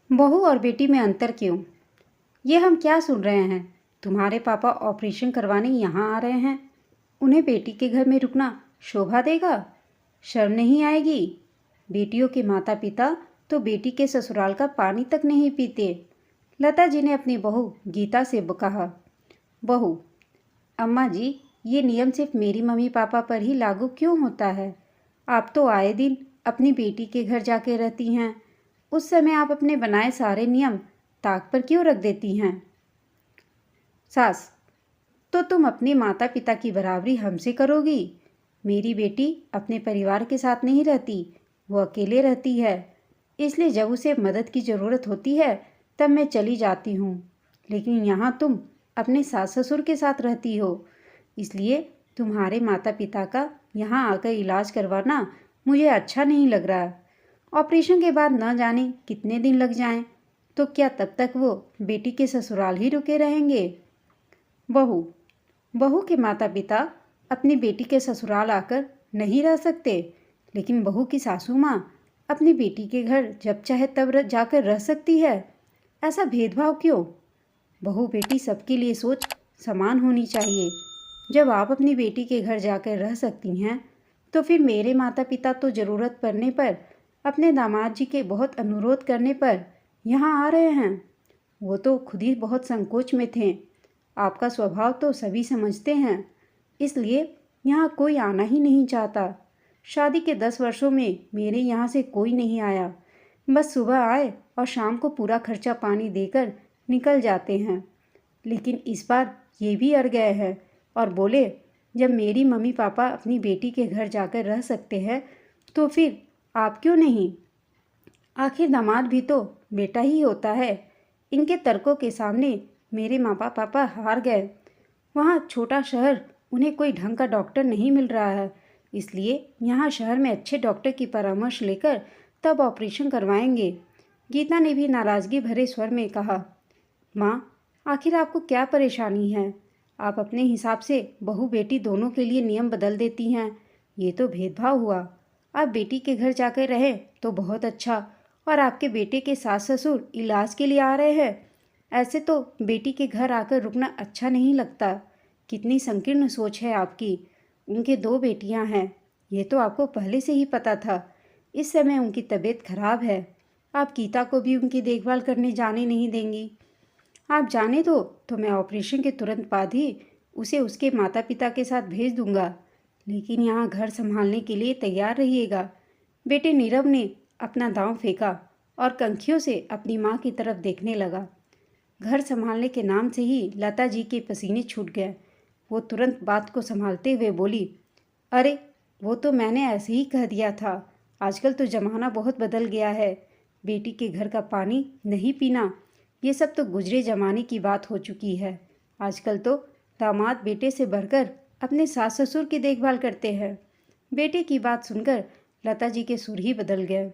बहू और बेटी में अंतर क्यों? ये हम क्या सुन रहे हैं? तुम्हारे पापा ऑपरेशन करवाने यहाँ आ रहे हैं। उन्हें बेटी के घर में रुकना शोभा देगा? शर्म नहीं आएगी? बेटियों के माता पिता तो बेटी के ससुराल का पानी तक नहीं पीते। लता जी ने अपनी बहू गीता से कहा। बहू: अम्मा जी, ये नियम सिर्फ मेरी मम्मी पापा पर ही लागू क्यों होता है? आप तो आए दिन अपनी बेटी के घर जाके रहती हैं। उस समय आप अपने बनाए सारे नियम ताक पर क्यों रख देती हैं? सास: तो तुम अपने माता पिता की बराबरी हमसे करोगी? मेरी बेटी अपने परिवार के साथ नहीं रहती, वो अकेले रहती है। इसलिए जब उसे मदद की ज़रूरत होती है तब मैं चली जाती हूँ। लेकिन यहाँ तुम अपने सास ससुर के साथ रहती हो, इसलिए तुम्हारे माता पिता का यहाँ आकर इलाज करवाना मुझे अच्छा नहीं लग रहा। ऑपरेशन के बाद न जाने कितने दिन लग जाएं, तो क्या तब तक वो बेटी के ससुराल ही रुके रहेंगे? बहू: बहू के माता पिता अपनी बेटी के ससुराल आकर नहीं रह सकते, लेकिन बहू की सासू माँ अपनी बेटी के घर जब चाहे तब जाकर रह सकती है। ऐसा भेदभाव क्यों? बहू बेटी सबके लिए सोच समान होनी चाहिए। जब आप अपनी बेटी के घर जाकर रह सकती हैं, तो फिर मेरे माता पिता तो ज़रूरत पड़ने पर अपने दामाद जी के बहुत अनुरोध करने पर यहाँ आ रहे हैं। वो तो खुद ही बहुत संकोच में थे। आपका स्वभाव तो सभी समझते हैं, इसलिए यहाँ कोई आना ही नहीं चाहता। शादी के 10 वर्षों में मेरे यहाँ से कोई नहीं आया। बस सुबह आए और शाम को पूरा खर्चा पानी देकर निकल जाते हैं। लेकिन इस बार ये भी अड़ गए हैं और बोले, जब मेरी मम्मी पापा अपनी बेटी के घर जाकर रह सकते हैं तो फिर आप क्यों नहीं? आखिर दामाद भी तो बेटा ही होता है। इनके तर्कों के सामने मेरे माँ पापा हार गए। वहाँ छोटा शहर, उन्हें कोई ढंग का डॉक्टर नहीं मिल रहा है, इसलिए यहाँ शहर में अच्छे डॉक्टर की परामर्श लेकर तब ऑपरेशन करवाएंगे। गीता ने भी नाराज़गी भरे स्वर में कहा। माँ, आखिर आपको क्या परेशानी है? आप अपने हिसाब से बहू बेटी दोनों के लिए नियम बदल देती हैं। ये तो भेदभाव हुआ। आप बेटी के घर जाकर रहें तो बहुत अच्छा, और आपके बेटे के सास ससुर इलाज के लिए आ रहे हैं, ऐसे तो बेटी के घर आकर रुकना अच्छा नहीं लगता। कितनी संकीर्ण सोच है आपकी। उनके 2 बेटियां हैं, ये तो आपको पहले से ही पता था। इस समय उनकी तबीयत खराब है। आप गीता को भी उनकी देखभाल करने जाने नहीं देंगी। आप जाने दो तो मैं ऑपरेशन के तुरंत बाद ही उसे उसके माता पिता के साथ भेज दूंगा, लेकिन यहाँ घर संभालने के लिए तैयार रहिएगा। बेटे नीरव ने अपना दांव फेंका और कंखियों से अपनी माँ की तरफ देखने लगा। घर संभालने के नाम से ही लता जी के पसीने छूट गए। वो तुरंत बात को संभालते हुए बोली, अरे वो तो मैंने ऐसे ही कह दिया था। आजकल तो ज़माना बहुत बदल गया है। बेटी के घर का पानी नहीं पीना, ये सब तो गुजरे ज़माने की बात हो चुकी है। आजकल तो दामाद बेटे से बढ़कर अपने सास ससुर की देखभाल करते हैं। बेटे की बात सुनकर लता जी के सुर ही बदल गए।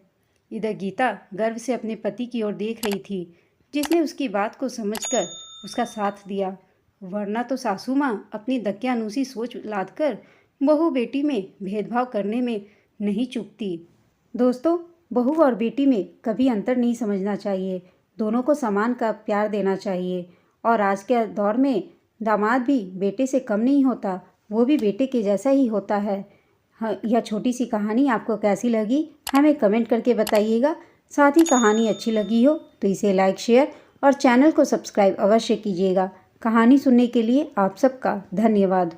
इधर गीता गर्व से अपने पति की ओर देख रही थी, जिसने उसकी बात को समझकर उसका साथ दिया। वरना तो सासू माँ अपनी दकियानूसी सोच लादकर बहू बेटी में भेदभाव करने में नहीं चूकती। दोस्तों, बहू और बेटी में कभी अंतर नहीं समझना चाहिए। दोनों को समान का प्यार देना चाहिए। और आज के दौर में दामाद भी बेटे से कम नहीं होता, वो भी बेटे के जैसा ही होता है। हाँ, यह छोटी सी कहानी आपको कैसी लगी हमें कमेंट करके बताइएगा। साथ ही कहानी अच्छी लगी हो तो इसे लाइक, शेयर और चैनल को सब्सक्राइब अवश्य कीजिएगा। कहानी सुनने के लिए आप सबका धन्यवाद।